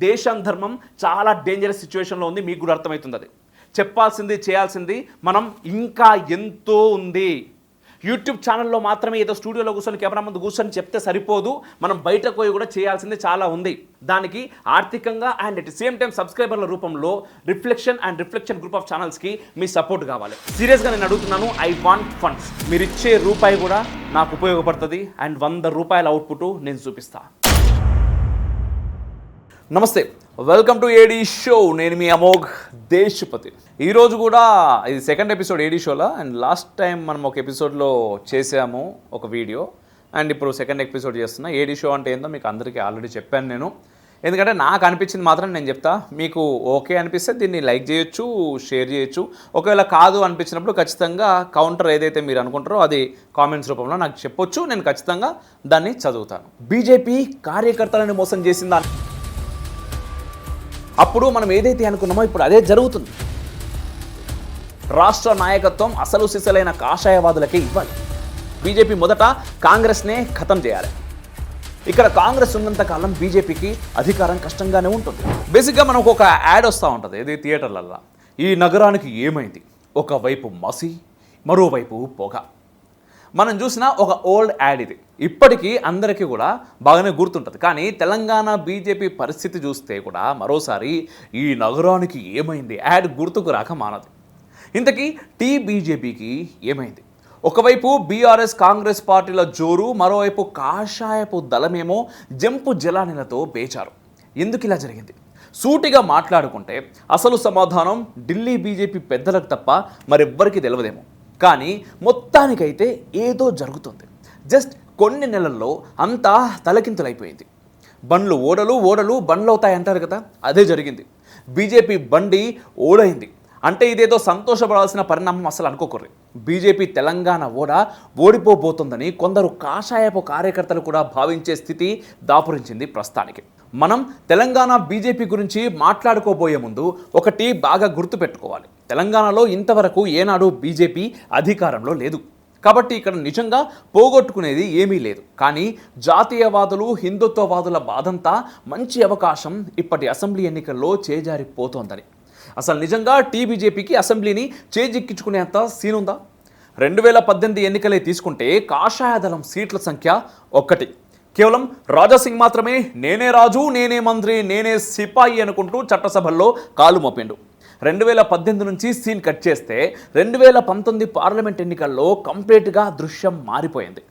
దేశం ధర్మం చాలా డేంజరస్ సిచ్యువేషన్లో ఉంది. మీకు కూడా అర్థమవుతుంది. అది చెప్పాల్సింది చేయాల్సింది మనం ఇంకా ఎంతో ఉంది. యూట్యూబ్ ఛానల్లో మాత్రమే ఏదో స్టూడియోలో కూర్చొని కెమెరా ముందు కూర్చొని చెప్తే సరిపోదు. మనం బయటకు పోయి కూడా చేయాల్సింది చాలా ఉంది. దానికి ఆర్థికంగా and at the same time సబ్స్క్రైబర్ల రూపంలో రిఫ్లెక్షన్ గ్రూప్ ఆఫ్ ఛానల్స్కి మీ సపోర్ట్ కావాలి. సీరియస్గా నేను అడుగుతున్నాను. I want funds. మీరు ఇచ్చే రూపాయి కూడా నాకు ఉపయోగపడుతుంది అండ్ 100 రూపాయల అవుట్పుట్ నేను చూపిస్తా. నమస్తే, వెల్కమ్ టు ఏడీ షో. నేను మీ అమోఘ్ దేశపతి. ఈరోజు కూడా ఇది సెకండ్ ఎపిసోడ్ ఏడీ షోలో. అండ్ లాస్ట్ టైం మనం ఒక ఎపిసోడ్లో చేసాము ఒక వీడియో, అండ్ ఇప్పుడు సెకండ్ ఎపిసోడ్ చేస్తున్నా. ఏడీ షో అంటే ఏందో మీకు అందరికీ ఆల్రెడీ చెప్పాను నేను. ఎందుకంటే నాకు అనిపించింది మాత్రం నేను చెప్తా. మీకు ఓకే అనిపిస్తే దీన్ని లైక్ చేయొచ్చు, షేర్ చేయొచ్చు. ఒకవేళ కాదు అనిపించినప్పుడు ఖచ్చితంగా కౌంటర్ ఏదైతే మీరు అనుకుంటారో అది కామెంట్స్ రూపంలో నాకు చెప్పొచ్చు. నేను ఖచ్చితంగా దాన్ని చదువుతాను. బీజేపీ కార్యకర్తలను మోసం చేసిందా? అప్పుడు మనం ఏదైతే అనుకున్నామో ఇప్పుడు అదే జరుగుతుంది. రాష్ట్ర నాయకత్వం అసలు సిసలైన కాషాయవాదులకే ఇవ్వాలి. బీజేపీ మొదట కాంగ్రెస్నే ఖతం చేయాలి. ఇక్కడ కాంగ్రెస్ ఉన్నంత కాలం బీజేపీకి అధికారం కష్టంగానే ఉంటుంది. బేసిక్గా మనకు ఒక యాడ్ వస్తూ ఉంటుంది ఇది థియేటర్లల్లో. ఈ నగరానికి ఏమైంది? ఒకవైపు మసి, మరోవైపు పొగ. మనం చూసిన ఒక ఓల్డ్ యాడ్ ఇది. ఇప్పటికీ అందరికీ కూడా బాగానే గుర్తుంటుంది. కానీ తెలంగాణ బీజేపీ పరిస్థితి చూస్తే కూడా మరోసారి ఈ నగరానికి ఏమైంది యాడ్ గుర్తుకు రాక మానదు. ఇంతకీ బీజేపీకి ఏమైంది? ఒకవైపు బీఆర్ఎస్ కాంగ్రెస్ పార్టీల జోరు, మరోవైపు కాషాయపు దళమేమో జంపు జలానిలతో బేచారు. ఎందుకు ఇలా జరిగింది? సూటిగా మాట్లాడుకుంటే అసలు సమాధానం ఢిల్లీ బీజేపీ పెద్దలకు తప్ప మరెవ్వరికి తెలియదేమో. కానీ మొత్తానికైతే ఏదో జరుగుతుంది. జస్ట్ కొన్ని నెలల్లో అంతా తలకింతులైపోయింది. బండ్లు ఓడలు, ఓడలు బండ్లు అవుతాయి అంటారు కదా, అదే జరిగింది. బీజేపీ బండి ఓడైంది అంటే ఇదేదో సంతోషపడాల్సిన పరిణామం అసలు అనుకోకూడదు. బీజేపీ తెలంగాణ ఓడిపోబోతుందని కొందరు కాషాయపు కార్యకర్తలు కూడా భావించే స్థితి దాపురించింది ప్రస్తుతానికి. మనం తెలంగాణ బీజేపీ గురించి మాట్లాడుకోబోయే ముందు ఒకటి బాగా గుర్తుపెట్టుకోవాలి. తెలంగాణలో ఇంతవరకు ఏనాడు బీజేపీ అధికారంలో లేదు. కాబట్టి ఇక్కడ నిజంగా పోగొట్టుకునేది ఏమీ లేదు. కానీ జాతీయవాదులు, హిందుత్వవాదుల బాధంతా మంచి అవకాశం ఇప్పటి అసెంబ్లీ ఎన్నికల్లో చేజారిపోతోందని. అసలు నిజంగా బీజేపీకి అసెంబ్లీని చేజిక్కించుకునేంత సీనుందా? 2018 ఎన్నికలే తీసుకుంటే కాషాయ దళం సీట్ల సంఖ్య 1. కేవలం రాజాసింగ్ మాత్రమే నేనే రాజు, నేనే మంత్రి, నేనే సిపాయి అనుకుంటూ చట్టసభల్లో కాలు మోపిండు. 2018 నుంచి సీన్ కట్ చేస్తే 2019 పార్లమెంట్ ఎన్నికల్లో కంప్లీట్గా దృశ్యం మారిపోయింది.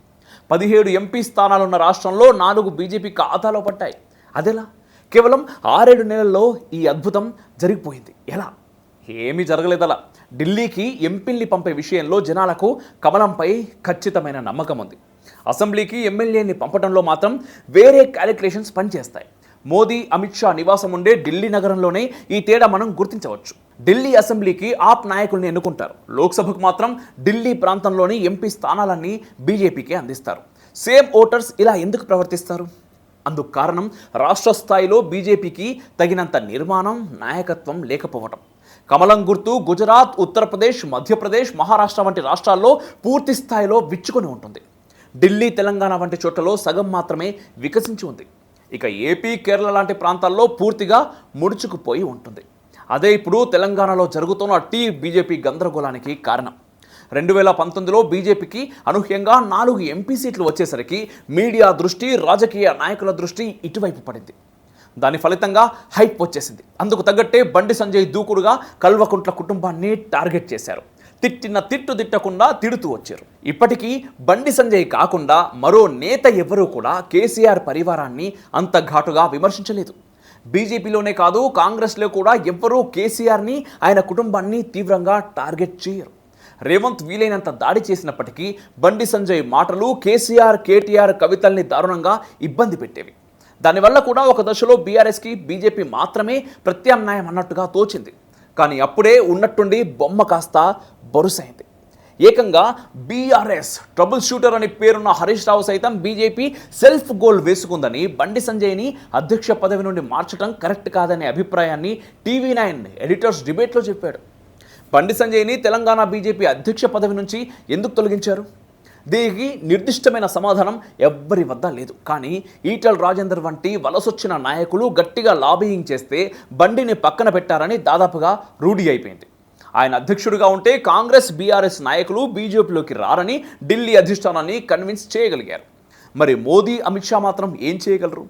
17 ఎంపీ స్థానాలున్న రాష్ట్రంలో 4 బీజేపీ ఖాతాలో పట్టాయి. అదెలా? కేవలం 6-7 నెలల్లో ఈ అద్భుతం జరిగిపోయింది. ఎలా? ఏమీ జరగలేదలా. ఢిల్లీకి ఎంపీల్ని పంపే విషయంలో జనాలకు కమలంపై ఖచ్చితమైన నమ్మకం ఉంది. అసెంబ్లీకి ఎమ్మెల్యేని పంపడంలో మాత్రం వేరే క్యాలిక్యులేషన్స్ పనిచేస్తాయి. మోదీ, అమిత్ షా నివాసం ఉండే ఢిల్లీ నగరంలోనే ఈ తేడా మనం గుర్తించవచ్చు. ఢిల్లీ అసెంబ్లీకి ఆప్ నాయకుల్ని ఎన్నుకుంటారు. లోక్సభకు మాత్రం ఢిల్లీ ప్రాంతంలోని ఎంపీ స్థానాలన్నీ బీజేపీకి అందిస్తారు. సేమ్ ఓటర్స్ ఇలా ఎందుకు ప్రవర్తిస్తారు? అందుకు కారణం రాష్ట్ర స్థాయిలో బీజేపీకి తగినంత నిర్మాణం, నాయకత్వం లేకపోవడం. కమలం గుర్తు గుజరాత్, ఉత్తరప్రదేశ్, మధ్యప్రదేశ్, మహారాష్ట్ర వంటి రాష్ట్రాల్లో పూర్తి స్థాయిలో విచ్చుకొని ఉంటుంది. ఢిల్లీ, తెలంగాణ వంటి చోట్లలో సగం మాత్రమే వికసించి ఉంది. ఇక ఏపీ, కేరళ లాంటి ప్రాంతాల్లో పూర్తిగా ముడుచుకుపోయి ఉంటుంది. అదే ఇప్పుడు తెలంగాణలో జరుగుతున్న బీజేపీ గందరగోళానికి కారణం. 2019లో బీజేపీకి అనూహ్యంగా 4 ఎంపీ సీట్లు వచ్చేసరికి మీడియా దృష్టి, రాజకీయ నాయకుల దృష్టి ఇటువైపు పడింది. దాని ఫలితంగా హైప్ వచ్చేసింది. అందుకు తగ్గట్టే బండి సంజయ్ దూకుడుగా కల్వకుంట్ల కుటుంబాన్ని టార్గెట్ చేశారు. తిట్టిన తిట్టు తిట్టకుండా తిడుతూ వచ్చారు. ఇప్పటికీ బండి సంజయ్ కాకుండా మరో నేత ఎవరూ కూడా కేసీఆర్ పరివారాన్ని అంత ఘాటుగా విమర్శించలేదు. బీజేపీలోనే కాదు, కాంగ్రెస్లో కూడా ఎవ్వరూ కేసీఆర్ని, ఆయన కుటుంబాన్ని తీవ్రంగా టార్గెట్ చేయరు. రేవంత్ వీలైనంత దాడి చేసినప్పటికీ బండి సంజయ్ మాటలు కేసీఆర్, కేటీఆర్ కవితల్ని దారుణంగా ఇబ్బంది పెట్టేవి. దానివల్ల కూడా ఒక దశలో బీఆర్ఎస్కి బీజేపీ మాత్రమే ప్రత్యామ్నాయం అన్నట్టుగా తోచింది. కానీ అప్పుడే ఉన్నట్టుండి బొమ్మ కాస్త బరుసైంది. ఏకంగా బీఆర్ఎస్ ట్రబుల్ షూటర్ అని పేరున్న హరీష్ రావు సైతం బీజేపీ సెల్ఫ్ గోల్ వేసుకుందని, బండి సంజయ్ని అధ్యక్ష పదవి నుండి మార్చడం కరెక్ట్ కాదనే అభిప్రాయాన్ని TV9 ఎడిటర్స్ డిబేట్లో చెప్పాడు. బండి సంజయ్ని తెలంగాణ బీజేపీ అధ్యక్ష పదవి నుంచి ఎందుకు తొలగించారు? దీనికి నిర్దిష్టమైన సమాధానం ఎవ్వరి వద్ద లేదు. కానీ ఈటల రాజేందర్ వంటి వలసొచ్చిన నాయకులు గట్టిగా లాబియింగ్ చేస్తే బండిని పక్కన పెట్టారని దాదాపుగా రూఢి అయిపోయింది. ఆయన అధ్యక్షుడిగా ఉంటే కాంగ్రెస్ బీఆర్ఎస్ నాయకులు బీజేపీలోకి రారని ఢిల్లీ అధిష్టానాన్ని కన్విన్స్ చేయగలిగారు. మరి మోదీ అమిత్ షా మాత్రం ఏం చేయగలరు?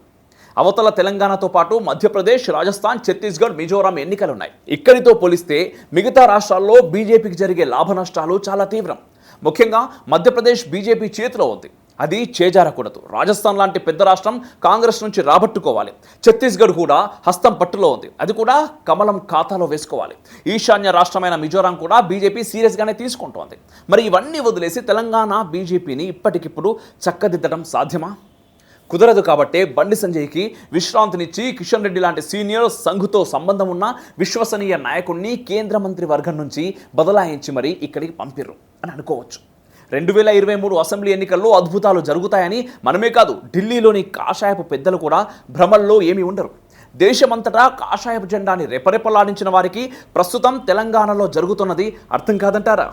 అవతల తెలంగాణతో పాటు మధ్యప్రదేశ్, రాజస్థాన్, ఛత్తీస్గఢ్, మిజోరాం ఎన్నికలున్నాయి. ఇక్కడితో పోలిస్తే మిగతా రాష్ట్రాల్లో బీజేపీకి జరిగే లాభ నష్టాలు చాలా తీవ్రం. ముఖ్యంగా మధ్యప్రదేశ్ బీజేపీ చేతిలో ఉంది, అది చేజారకూడదు. రాజస్థాన్ లాంటి పెద్ద రాష్ట్రం కాంగ్రెస్ నుంచి రాబట్టుకోవాలి. ఛత్తీస్గఢ్ కూడా హస్తం పట్టులో ఉంది, అది కూడా కమలం ఖాతాలో వేసుకోవాలి. ఈశాన్య రాష్ట్రమైన మిజోరాం కూడా బీజేపీ సీరియస్గానే తీసుకుంటోంది. మరి ఇవన్నీ వదిలేసి తెలంగాణ బీజేపీని ఇప్పటికిప్పుడు చక్కదిద్దడం సాధ్యమా? కుదరదు. కాబట్టే బండి సంజయ్కి విశ్రాంతినిచ్చి కిషన్ రెడ్డి లాంటి సీనియర్ సంఘుతో సంబంధం ఉన్న విశ్వసనీయ నాయకుడిని కేంద్ర మంత్రి వర్గం నుంచి బదలాయించి మరీ ఇక్కడికి పంపిర్రు అని అనుకోవచ్చు. 2023 అసెంబ్లీ ఎన్నికల్లో అద్భుతాలు జరుగుతాయని మనమే కాదు, ఢిల్లీలోని కాషాయపు పెద్దలు కూడా భ్రమల్లో ఏమీ ఉండరు. దేశమంతటా కాషాయపు జెండాని రెపరెపలాడించిన వారికి ప్రస్తుతం తెలంగాణలో జరుగుతున్నది అర్థం కాదంటారా?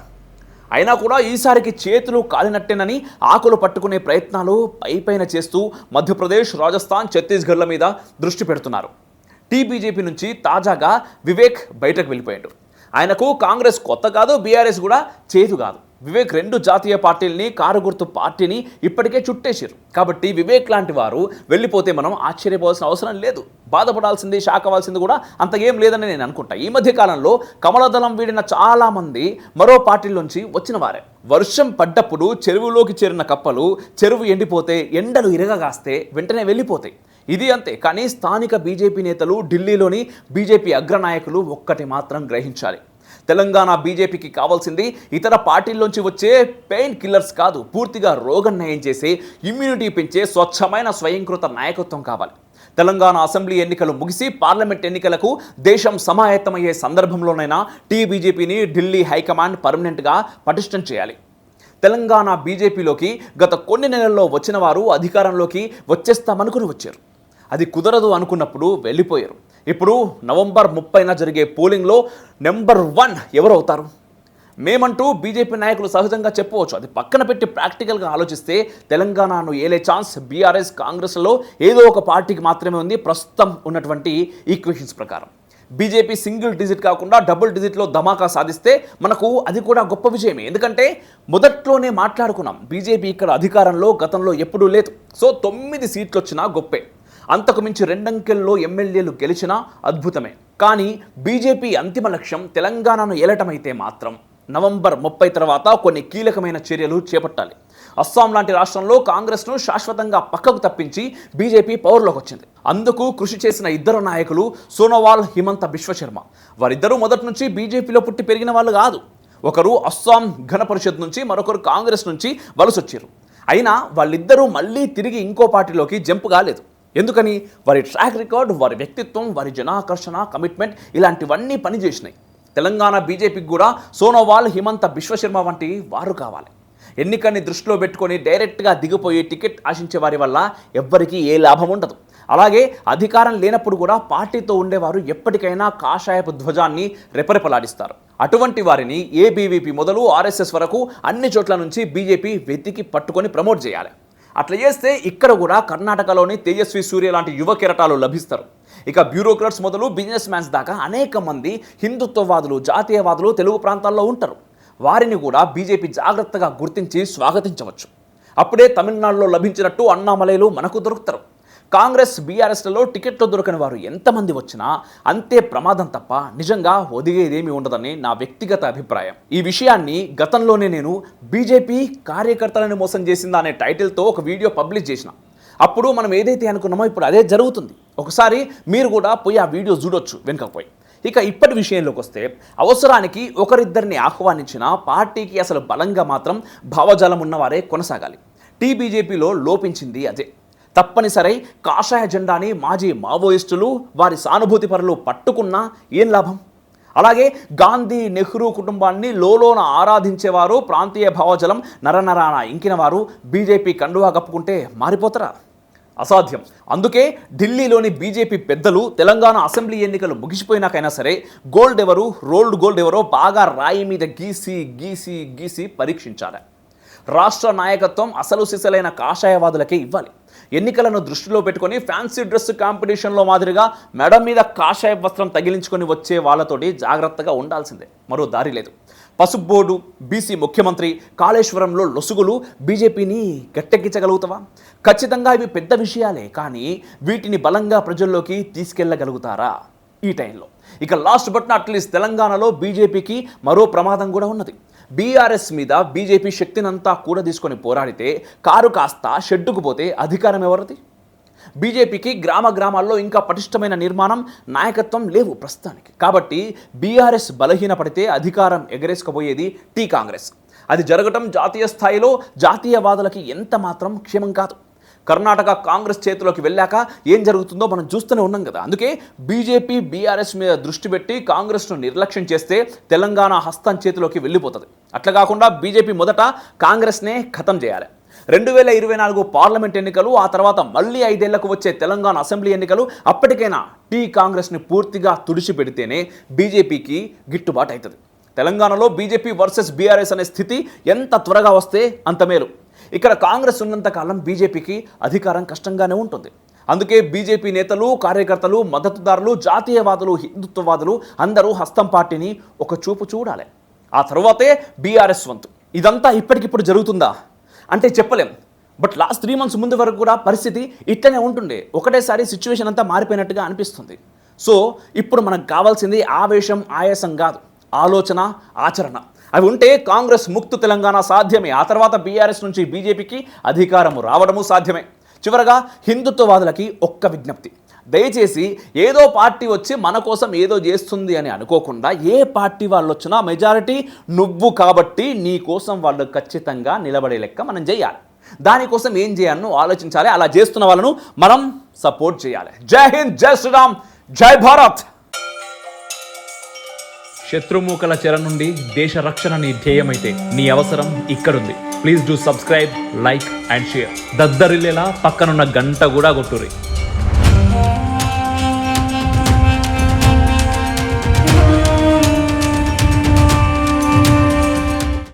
అయినా కూడా ఈసారికి చేతులు కాలినట్టేనని ఆకులు పట్టుకునే ప్రయత్నాలు పైపైన చేస్తూ మధ్యప్రదేశ్, రాజస్థాన్, ఛత్తీస్గఢ్ల మీద దృష్టి పెడుతున్నారు. టీబీజేపీ నుంచి తాజాగా వివేక్ బయటకు వెళ్ళిపోయాడు. ఆయనకు కాంగ్రెస్ కొత్త కాదు, బీఆర్ఎస్ కూడా చేదు కాదు. వివేక్ 2 జాతీయ పార్టీలని, కారు గుర్తు పార్టీని ఇప్పటికే చుట్టేశారు. కాబట్టి వివేక్ లాంటి వారు వెళ్ళిపోతే మనం ఆశ్చర్యపోవాల్సిన అవసరం లేదు. బాధపడాల్సింది, షాక్ అవ్వాల్సింది కూడా అంతకేం లేదని నేను అనుకుంటా. ఈ మధ్య కాలంలో కమలదళం వీడిన చాలామంది మరో పార్టీల్లోంచి వచ్చిన వారే. వర్షం పడ్డప్పుడు చెరువులోకి చేరిన కప్పలు చెరువు ఎండిపోతే, ఎండలు ఇరగగాస్తే వెంటనే వెళ్ళిపోతాయి. ఇది అంతే. కానీ స్థానిక బీజేపీ నేతలు, ఢిల్లీలోని బీజేపీ అగ్రనాయకులు ఒక్కటి మాత్రం గ్రహించాలి. తెలంగాణ బీజేపీకి కావాల్సింది ఇతర పార్టీల్లోంచి వచ్చే పెయిన్ కిల్లర్స్ కాదు, పూర్తిగా రోగం నయం చేసే, ఇమ్యూనిటీ పెంచే స్వచ్ఛమైన స్వయంకృత నాయకత్వం కావాలి. తెలంగాణ అసెంబ్లీ ఎన్నికలు ముగిసి పార్లమెంట్ ఎన్నికలకు దేశం సమాయత్తమయ్యే సందర్భంలోనైనా టీబీజేపీని ఢిల్లీ హైకమాండ్ పర్మనెంట్గా పటిష్టం చేయాలి. తెలంగాణ బీజేపీలోకి గత కొన్ని నెలల్లో వచ్చిన వారు అధికారంలోకి వచ్చేస్తామనుకుని వచ్చారు. అది కుదరదు అనుకున్నప్పుడు వెళ్ళిపోయారు. ఇప్పుడు నవంబర్ 30న జరిగే పోలింగ్లో నెంబర్ 1 ఎవరు అవుతారు? మేమంటూ బీజేపీ నాయకులు సహజంగా చెప్పవచ్చు. అది పక్కన పెట్టి ప్రాక్టికల్గా ఆలోచిస్తే తెలంగాణను ఏలే ఛాన్స్ బీఆర్ఎస్, కాంగ్రెస్లో ఏదో ఒక పార్టీకి మాత్రమే ఉంది ప్రస్తుతం ఉన్నటువంటి ఈక్వేషన్స్ ప్రకారం. బీజేపీ సింగిల్ డిజిట్ కాకుండా డబుల్ డిజిట్లో ధమాకా సాధిస్తే మనకు అది కూడా గొప్ప విజయమే. ఎందుకంటే మొదట్లోనే మాట్లాడుకున్నాం, బీజేపీ ఇక్కడ అధికారంలో గతంలో ఎప్పుడూ లేదు. సో 9 సీట్లు వచ్చినా గొప్పే. అంతకు మించి 2 అంకెల్లో ఎమ్మెల్యేలు గెలిచినా అద్భుతమే. కానీ బీజేపీ అంతిమ లక్ష్యం తెలంగాణను ఏలటమైతే మాత్రం నవంబర్ 30 తర్వాత కొన్ని కీలకమైన చర్యలు చేపట్టాలి. అస్సాం లాంటి రాష్ట్రంలో కాంగ్రెస్ను శాశ్వతంగా పక్కకు తప్పించి బీజేపీ పవర్లోకి వచ్చింది. అందుకు కృషి చేసిన 2 నాయకులు సోనోవాల్, హిమంత బిశ్వ శర్మ. వారిద్దరూ మొదటి నుంచి బీజేపీలో పుట్టి పెరిగిన వాళ్ళు కాదు. ఒకరు అస్సాం గణ పరిషత్ నుంచి, మరొకరు కాంగ్రెస్ నుంచి వలసొచ్చారు. అయినా వాళ్ళిద్దరూ మళ్ళీ తిరిగి ఇంకో పార్టీలోకి జంప్ కాలేదు. ఎందుకని? వారి ట్రాక్ రికార్డ్, వారి వ్యక్తిత్వం, వారి జనాకర్షణ, కమిట్మెంట్ ఇలాంటివన్నీ పనిచేసినాయి. తెలంగాణ బీజేపీకి కూడా సోనోవాల్, హిమంత బిశ్వ శర్మ వంటి వారు కావాలి. ఎన్నికని దృష్టిలో పెట్టుకొని డైరెక్ట్గా దిగిపోయి టికెట్ ఆశించే వారి వల్ల ఎవ్వరికీ ఏ లాభం ఉండదు. అలాగే అధికారం లేనప్పుడు కూడా పార్టీతో ఉండేవారు ఎప్పటికైనా కాషాయపు ధ్వజాన్ని రెపరెపలాడిస్తారు. అటువంటి వారిని ఏబీవీపీ మొదలు ఆర్ఎస్ఎస్ వరకు అన్ని చోట్ల నుంచి బీజేపీ వెతికి పట్టుకొని ప్రమోట్ చేయాలి. అట్లా చేస్తే ఇక్కడ కూడా కర్ణాటకలోని తేజస్వి సూర్య లాంటి యువ కెరటాలు లభిస్తారు. ఇక బ్యూరోక్రాట్స్ మొదలు బిజినెస్ మ్యాన్స్ దాకా అనేక మంది హిందుత్వవాదులు, జాతీయవాదులు తెలుగు ప్రాంతాల్లో ఉంటారు. వారిని కూడా బీజేపీ జాగ్రత్తగా గుర్తించి స్వాగతించవచ్చు. అప్పుడే తమిళనాడులో లభించినట్టు అన్నామలైలు మనకు దొరుకుతారు. కాంగ్రెస్, బీఆర్ఎస్లలో టికెట్లు దొరకని వారు ఎంతమంది వచ్చినా అంతే ప్రమాదం తప్ప నిజంగా ఒదిగేదేమీ ఉండదని నా వ్యక్తిగత అభిప్రాయం. ఈ విషయాన్ని గతంలోనే నేను బీజేపీ కార్యకర్తలను మోసం చేసిందా అనే టైటిల్తో ఒక వీడియో పబ్లిష్ చేసిన. అప్పుడు మనం ఏదైతే అనుకున్నామో ఇప్పుడు అదే జరుగుతుంది. ఒకసారి మీరు కూడా పోయి ఆ వీడియో చూడొచ్చు వెనుకపోయి. ఇక ఇప్పటి విషయంలోకి వస్తే, అవసరానికి ఒకరిద్దరిని ఆహ్వానించిన పార్టీకి అసలు బలంగా మాత్రం భావజాలం ఉన్నవారే కొనసాగాలి. టీబీజేపీలో లోపించింది అదే. తప్పనిసరి కాషాయ జెండాని మాజీ మావోయిస్టులు, వారి సానుభూతి పరులు పట్టుకున్నా ఏం లాభం? అలాగే గాంధీ, నెహ్రూ కుటుంబాన్ని లోలోన ఆరాధించేవారు, ప్రాంతీయ భావజలం నరనరాన ఇంకినవారు బీజేపీ కండువా కప్పుకుంటే మారిపోతారా? అసాధ్యం. అందుకే ఢిల్లీలోని బీజేపీ పెద్దలు తెలంగాణ అసెంబ్లీ ఎన్నికలు ముగిసిపోయినాకైనా సరే గోల్డ్ ఎవరు, రోల్డ్ గోల్డ్ ఎవరో బాగా రాయి మీద గీసి గీసి గీసి పరీక్షించాలి. రాష్ట్ర నాయకత్వం అసలు సిసలైన కాషాయవాదులకే ఇవ్వాలి. ఎన్నికలను దృష్టిలో పెట్టుకొని ఫ్యాన్సీ డ్రెస్ కాంపిటీషన్లో మాదిరిగా మెడ మీద కాషాయ వస్త్రం తగిలించుకొని వచ్చే వాళ్ళతోటి జాగ్రత్తగా ఉండాల్సిందే, మరో దారి లేదు. పసుపు బోర్డు, బీసీ ముఖ్యమంత్రి, కాళేశ్వరంలో లొసుగులు బీజేపీని గట్టెక్కించగలుగుతావా? ఖచ్చితంగా ఇవి పెద్ద విషయాలే, కానీ వీటిని బలంగా ప్రజల్లోకి తీసుకెళ్లగలుగుతారా ఈ టైంలో? ఇక లాస్ట్ బట్ నాట్ లీస్ట్ తెలంగాణలో బీజేపీకి మరో ప్రమాదం కూడా ఉన్నది. బీఆర్ఎస్ మీద బీజేపీ శక్తినంతా కూడా తీసుకొని పోరాడితే కారు కాస్త షెడ్డుకు పోతే అధికారం ఎవరిది? బీజేపీకి గ్రామాల్లో ఇంకా పటిష్టమైన నిర్మాణం, నాయకత్వం లేవు ప్రస్తుతానికి. కాబట్టి బీఆర్ఎస్ బలహీనపడితే అధికారం ఎగరేసుకుపోయేది కాంగ్రెస్. అది జరగటం జాతీయ స్థాయిలో జాతీయవాదులకి ఎంత మాత్రం క్షేమం కాదు. కర్ణాటక కాంగ్రెస్ చేతిలోకి వెళ్ళాక ఏం జరుగుతుందో మనం చూస్తూనే ఉన్నాం కదా. అందుకే బీజేపీ బీఆర్ఎస్ మీద దృష్టి పెట్టి కాంగ్రెస్ను నిర్లక్ష్యం చేస్తే తెలంగాణ హస్తం చేతిలోకి వెళ్ళిపోతుంది. అట్లా కాకుండా బీజేపీ మొదట కాంగ్రెస్నే ఖతం చేయాలి. 2024 పార్లమెంట్ ఎన్నికలు, ఆ తర్వాత మళ్ళీ 5 ఏళ్లకు వచ్చే తెలంగాణ అసెంబ్లీ ఎన్నికలు, అప్పటికైనా కాంగ్రెస్ని పూర్తిగా తుడిచిపెడితేనే బీజేపీకి గిట్టుబాటు అవుతుంది. తెలంగాణలో బీజేపీ వర్సెస్ బీఆర్ఎస్ అనే స్థితి ఎంత త్వరగా వస్తే అంత మేలు. ఇక్కడ కాంగ్రెస్ ఉన్నంతకాలం బీజేపీకి అధికారం కష్టంగానే ఉంటుంది. అందుకే బీజేపీ నేతలు, కార్యకర్తలు, మద్దతుదారులు, జాతీయవాదులు, హిందుత్వవాదులు అందరూ హస్తం పార్టీని ఒక చూపు చూడాలి. ఆ తర్వాతే బీఆర్ఎస్ వంతు. ఇదంతా ఇప్పటికిప్పుడు జరుగుతుందా అంటే చెప్పలేం. బట్ లాస్ట్ 3 months ముందు వరకు కూడా పరిస్థితి ఇట్లనే ఉంటుండే. ఒకటేసారి సిచ్యువేషన్ అంతా మారిపోయినట్టుగా అనిపిస్తుంది. సో ఇప్పుడు మనకు కావాల్సింది ఆవేశం, ఆయాసం కాదు, ఆలోచన, ఆచరణ. అవి ఉంటే కాంగ్రెస్ ముక్త తెలంగాణ సాధ్యమే. ఆ తర్వాత బీఆర్ఎస్ నుంచి బీజేపీకి అధికారము రావడము సాధ్యమే. చివరగా హిందుత్వవాదులకి ఒక్క విజ్ఞప్తి, దయచేసి ఏదో పార్టీ వచ్చి మన కోసం ఏదో చేస్తుంది అని అనుకోకుండా, ఏ పార్టీ వాళ్ళు వచ్చినా మెజారిటీ నువ్వు కాబట్టి నీ కోసం వాళ్ళు ఖచ్చితంగా నిలబడే లెక్క మనం చేయాలి. దానికోసం ఏం చేయాలని ఆలోచించాలి. అలా చేస్తున్న వాళ్ళను మనం సపోర్ట్ చేయాలి. జై హింద్, జై శ్రీరామ్, జై భారత్. శత్రుమూకల చెర నుండి దేశ రక్షణ నీ ధ్యేయమైతే నీ అవసరం ఇక్కడుంది. Please do subscribe, like and share. దద్దరిల్లేలా పక్కనున్న గంట కూడా కొట్టుర్రి.